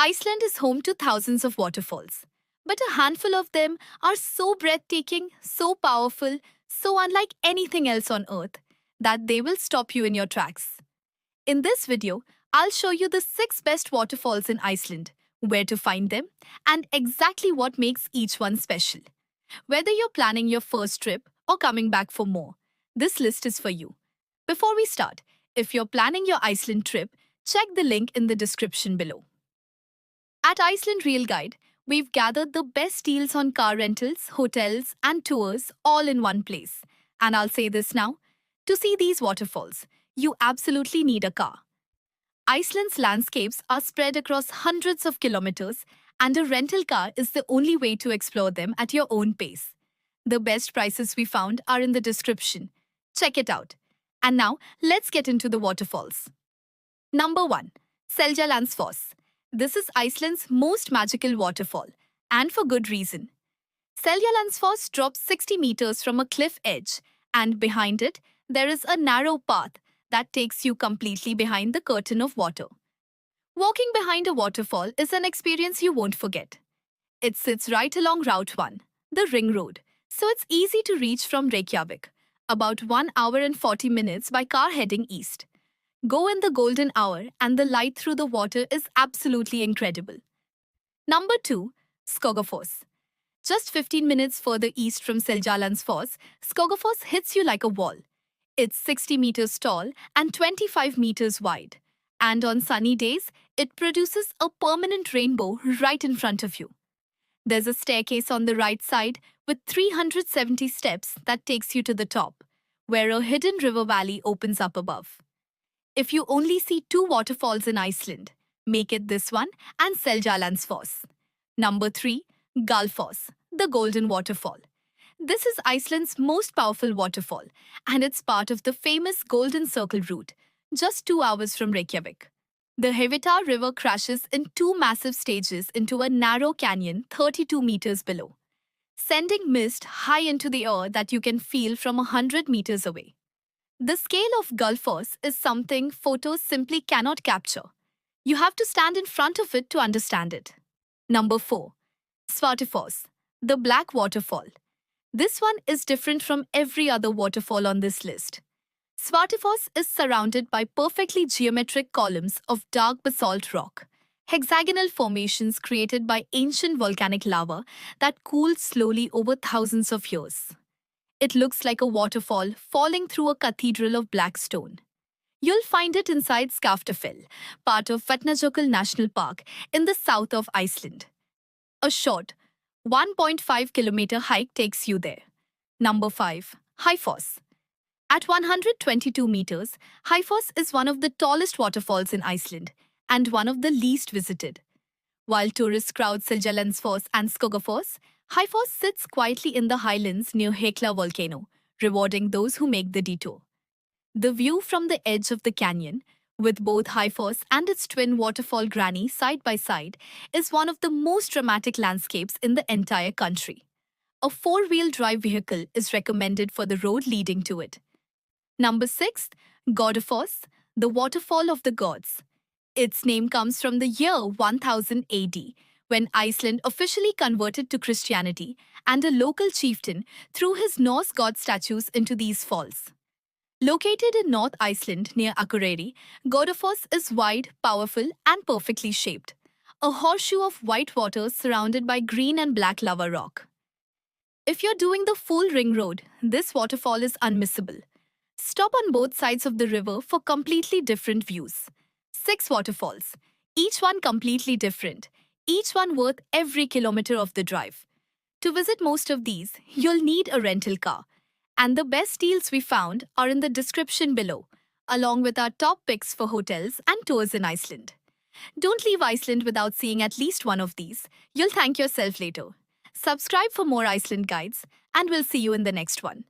Iceland is home to thousands of waterfalls, but a handful of them are so breathtaking, so powerful, so unlike anything else on Earth that they will stop you in your tracks. In this video, I'll show you the 6 best waterfalls in Iceland, where to find them, and exactly what makes each one special. Whether you're planning your first trip or coming back for more, this list is for you. Before we start, if you're planning your Iceland trip, check the link in the description below. At Iceland Real Guide, we've gathered the best deals on car rentals, hotels, and tours all in one place. And I'll say this now, to see these waterfalls, you absolutely need a car. Iceland's landscapes are spread across hundreds of kilometers, and a rental car is the only way to explore them at your own pace. The best prices we found are in the description. Check it out. And now, let's get into the waterfalls. Number 1. Seljalandsfoss. This is Iceland's most magical waterfall, and for good reason. Seljalandsfoss drops 60 meters from a cliff edge, and behind it, there is a narrow path that takes you completely behind the curtain of water. Walking behind a waterfall is an experience you won't forget. It sits right along Route 1, the Ring Road, so it's easy to reach from Reykjavik, about 1 hour and 40 minutes by car heading east. Go in the golden hour and the light through the water is absolutely incredible. Number 2. Skogafoss. Just 15 minutes further east from Seljalandsfoss, Skogafoss hits you like a wall. It's 60 meters tall and 25 meters wide. And on sunny days, it produces a permanent rainbow right in front of you. There's a staircase on the right side with 370 steps that takes you to the top, where a hidden river valley opens up above. If you only see 2 waterfalls in Iceland, make it this one and Seljalandsfoss. Number 3. Gullfoss, the Golden Waterfall. This is Iceland's most powerful waterfall, and it's part of the famous Golden Circle route, just 2 hours from Reykjavik. The Hveita River crashes in 2 massive stages into a narrow canyon 32 meters below, sending mist high into the air that you can feel from 100 meters away. The scale of Gullfoss is something photos simply cannot capture. You have to stand in front of it to understand it. Number 4. Svartifoss, the Black Waterfall. This one is different from every other waterfall on this list. Svartifoss is surrounded by perfectly geometric columns of dark basalt rock, hexagonal formations created by ancient volcanic lava that cooled slowly over thousands of years. It looks like a waterfall falling through a cathedral of black stone. You'll find it inside Skaftafell, part of Vatnajökull National Park in the south of Iceland. A short, 1.5-kilometer hike takes you there. Number 5. Hæðarfoss. At 122 meters, Hæðarfoss is one of the tallest waterfalls in Iceland and one of the least visited. While tourists crowd Seljalandsfoss and Skogafoss, Hæðarfoss sits quietly in the highlands near Hekla volcano, rewarding those who make the detour. The view from the edge of the canyon, with both Hæðarfoss and its twin waterfall Granny side by side, is one of the most dramatic landscapes in the entire country. A 4-wheel drive vehicle is recommended for the road leading to it. Number 6. Godafoss, the Waterfall of the Gods. Its name comes from the year 1000 AD, when Iceland officially converted to Christianity and a local chieftain threw his Norse god statues into these falls. Located in North Iceland near Akureyri, Godafoss is wide, powerful, and perfectly shaped. A horseshoe of white water surrounded by green and black lava rock. If you're doing the full ring road, this waterfall is unmissable. Stop on both sides of the river for completely different views. 6 waterfalls, each one completely different, each one worth every kilometer of the drive. To visit most of these, you'll need a rental car. And the best deals we found are in the description below, along with our top picks for hotels and tours in Iceland. Don't leave Iceland without seeing at least one of these. You'll thank yourself later. Subscribe for more Iceland guides, and we'll see you in the next one.